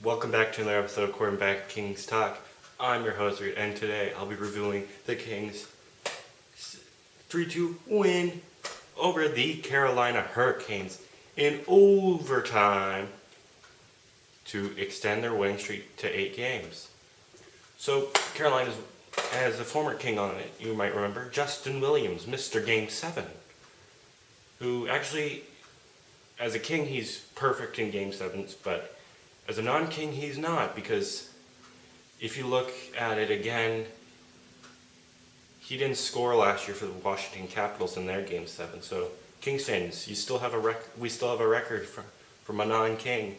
Welcome back to another episode of Quarterback Kings Talk. I'm your host, and today I'll be reviewing the Kings' 3-2 win over the Carolina Hurricanes in overtime to extend their winning streak to 8 games. So, Carolina has a former King on it, you might remember, Justin Williams, Mr. Game 7, who actually, as a King, he's perfect in Game 7s, but as a non-King, he's not, because if you look at it again, he didn't score last year for the Washington Capitals in their Game 7. So, Kings fans, we still have a record from a non-King.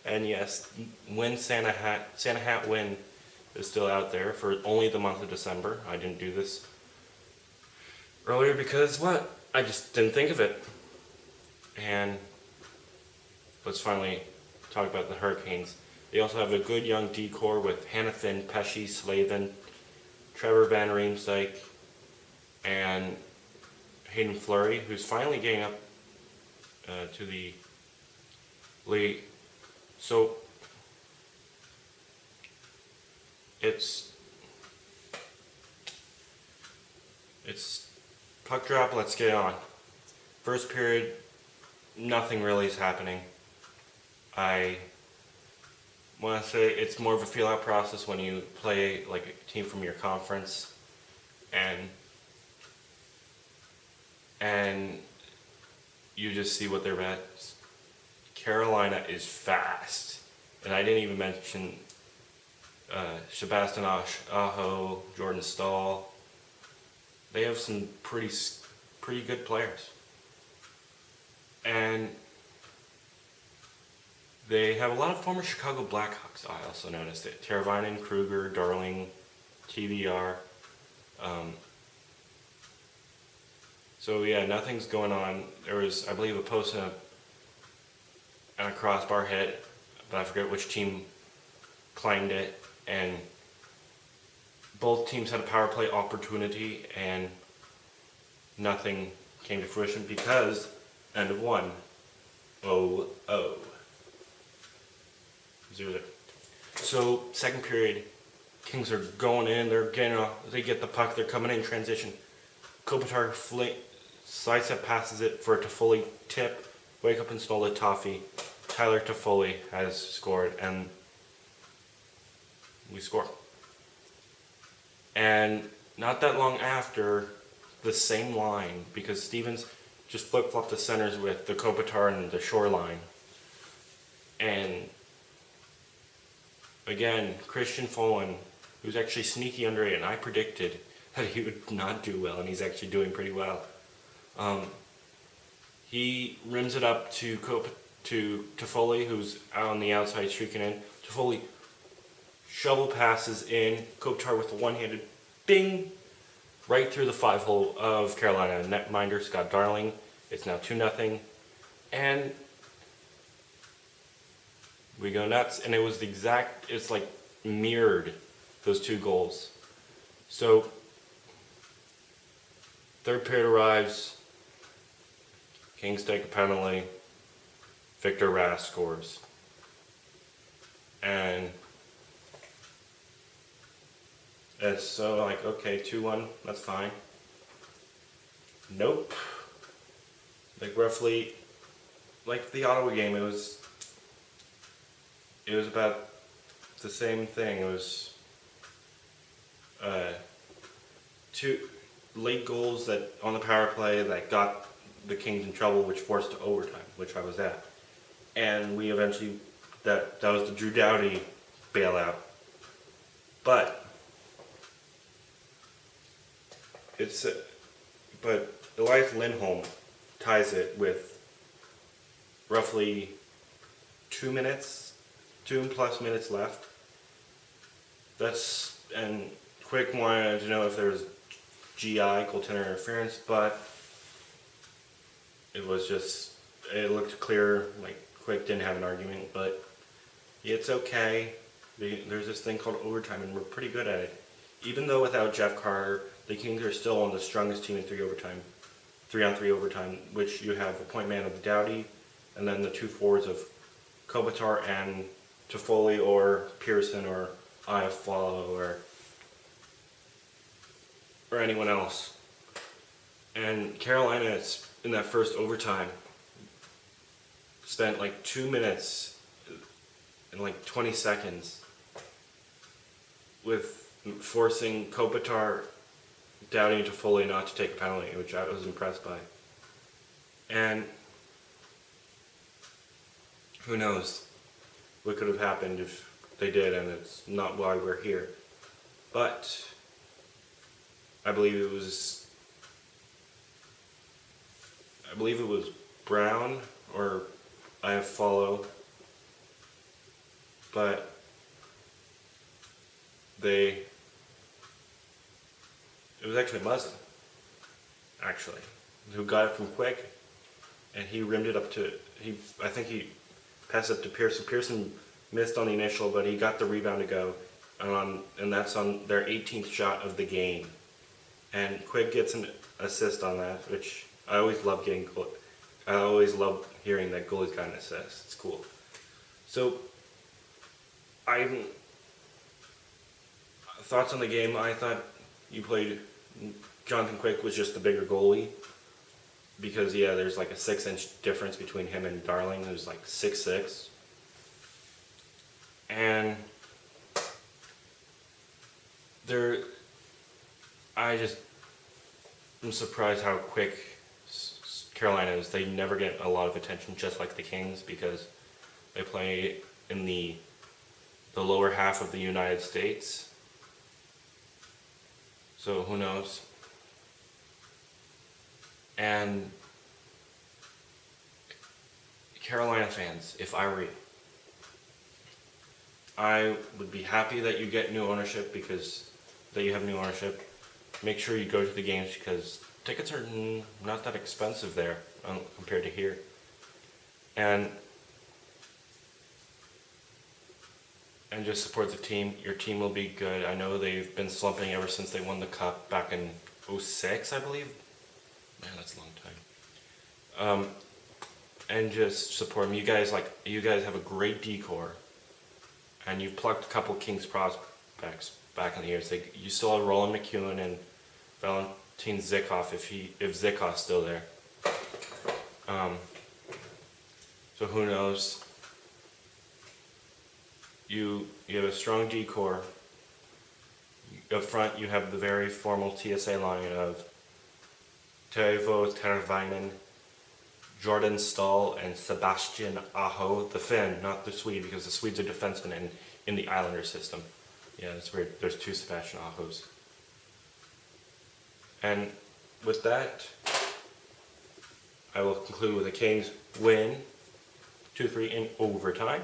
And yes, Santa Hat win is still out there for only the month of December. I didn't do this earlier because I just didn't think of it. And let's finally talk about the Hurricanes. They also have a good young decor with Hanifin, Pesce, Slavin, Trevor Van Riemsdyk, and Hayden Fleury, who's finally getting up to the league. So it's puck drop. Let's get on. First period, nothing really is happening. I want to say it's more of a feel-out process when you play like a team from your conference, and you just see what they're at. Carolina is fast, and I didn't even mention Sebastian Aho, Jordan Stahl. They have some pretty good players, and they have a lot of former Chicago Blackhawks. I also noticed it. Teravainen, Kruger, Darling, TVR. So yeah, nothing's going on. There was, I believe, a post and a crossbar hit, but I forget which team claimed it. And both teams had a power play opportunity, and nothing came to fruition because end of 1. 0-0. 0-0. So second period, Kings are going in. They get the puck. They're coming in transition. Kopitar sidestep passes it for a Toffoli tip. Wake up and smell the toffee. Tyler Toffoli has scored, and we score. And not that long after, the same line, because Stevens just flip-flopped the centers with the Kopitar and the shoreline. And again, Christian Folin, who's actually sneaky under it, and I predicted that he would not do well, and he's actually doing pretty well. He rims it up to Toffoli, who's out on the outside streaking in. Toffoli shovel passes in. Kopitar with a one-handed bing right through the 5-hole of Carolina. Netminder, Scott Darling. It's now 2-0. And we go nuts. And it was it's like mirrored those two goals. So, third period arrives. Kings take a penalty. Victor Rask scores. And it's so like, okay, 2-1, that's fine. Nope. Like roughly, like the Ottawa game, it was about the same thing. It was two late goals that on the power play that got the Kings in trouble, which forced to overtime, which I was at. And we eventually, that was the Drew Doughty bailout. But Elias Lindholm ties it with roughly 2 plus minutes left. And Quick wanted to know if there was GI, goaltender interference, but it looked clear, like Quick didn't have an argument, but it's okay. There's this thing called overtime, and we're pretty good at it. Even though without Jeff Carter, the Kings are still on the strongest team in 3-on-3 overtime, which you have a point man of Doughty, and then the two forwards of Kopitar and Toffoli or Pearson or Iafallo or anyone else. And Carolina, in that first overtime, spent like 2 minutes and like 20 seconds with forcing Kopitar, Dowdy, and Toffoli not to take a penalty, which I was impressed by. And who knows what could have happened if they did, and it's not why we're here. But I believe it was Brown or Iafallo, but it was actually Muzzin, actually, who got it from Quick, and he rimmed it up to, I think he passed it to Pearson. Pearson missed on the initial, but he got the rebound to go, and that's on their 18th shot of the game. And Quick gets an assist on that, which I always love getting. I always love hearing that goalie's got an assist. It's cool. So, thoughts on the game? I thought Jonathan Quick was just the bigger goalie, because there's like a 6-inch difference between him and Darling, who's like 6'6". And I'm surprised how quick Carolina is. They never get a lot of attention, just like the Kings, because they play in the lower half of the United States. So who knows? And Carolina fans, if I were you, I would be happy that you get new ownership, because that you have new ownership. Make sure you go to the games, because tickets are not that expensive there compared to here. And just support the team. Your team will be good. I know they've been slumping ever since they won the cup back in 2006, I believe. Man, that's a long time. And just support them. You guys have a great decor, and you've plucked a couple Kings prospects back in the years. You still have Roland McEwen and Valentin Zykov if Zykov's still there. So who knows? You have a strong decor. Up front, you have the very formal TSA line of Teuvo Tervainen, Jordan Stahl, and Sebastian Aho, the Finn, not the Swede, because the Swede's a defenseman in the Islander system. Yeah, that's weird. There's two Sebastian Ahos. And with that, I will conclude with a Kings win, 2-3 in overtime.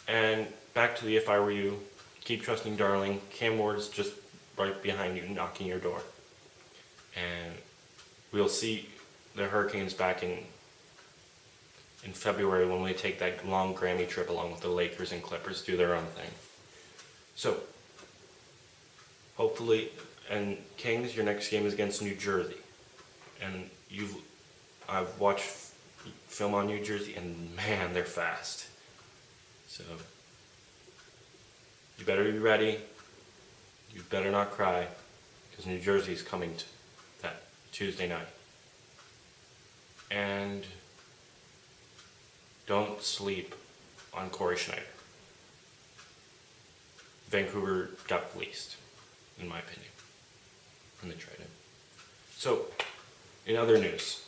And back to the if I were you, keep trusting Darling. Cam Ward's just right behind you, knocking your door. And we'll see the Hurricanes back in February, when we take that long Grammy trip along with the Lakers and Clippers, do their own thing. So, hopefully, and Kings, your next game is against New Jersey. And I've watched film on New Jersey, and man, they're fast. So, you better be ready. You better not cry, because New Jersey's coming to that Tuesday night. And don't sleep on Corey Schneider. Vancouver got fleeced, in my opinion, when they tried him. So, in other news,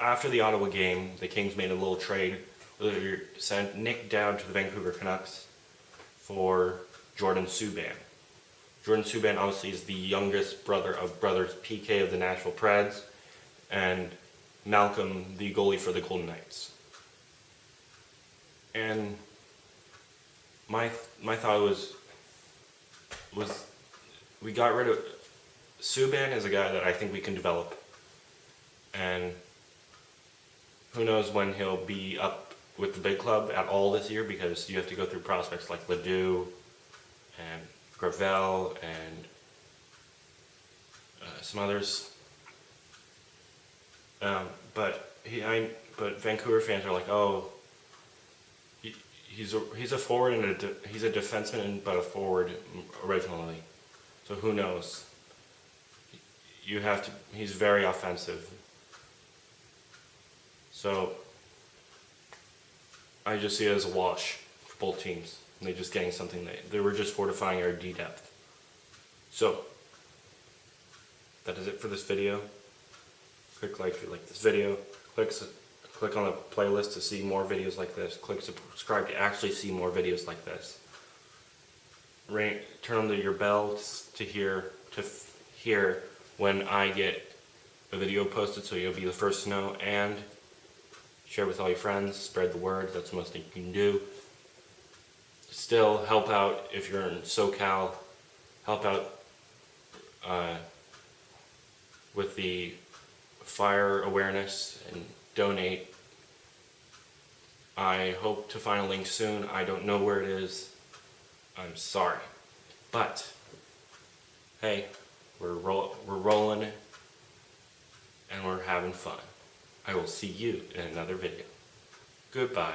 after the Ottawa game, the Kings made a little trade where they sent Nick Dowd to the Vancouver Canucks for Jordan Subban. Jordan Subban obviously is the youngest brother of brothers PK of the Nashville Preds, and Malcolm, the goalie for the Golden Knights. And my thought was we got rid of Subban is a guy that I think we can develop, and who knows when he'll be up with the big club at all this year, because you have to go through prospects like Ledoux and Gravel and some others. But Vancouver fans are like, oh, he's a forward and he's a defenseman but a forward originally. So who knows? He's very offensive. So I just see it as a wash for both teams. And they're just getting something they were just fortifying our D depth. So that is it for this video. Click like if you like this video. Click on the playlist to see more videos like this. Click subscribe to actually see more videos like this. Turn on your bell to hear when I get a video posted, so you'll be the first to know. And share with all your friends. Spread the word. That's the most thing you can do. Still help out if you're in SoCal. Help out with the fire awareness and donate. I hope to find a link soon. I don't know where it is. I'm sorry. But hey, we're rolling and we're having fun. I will see you in another video. Goodbye.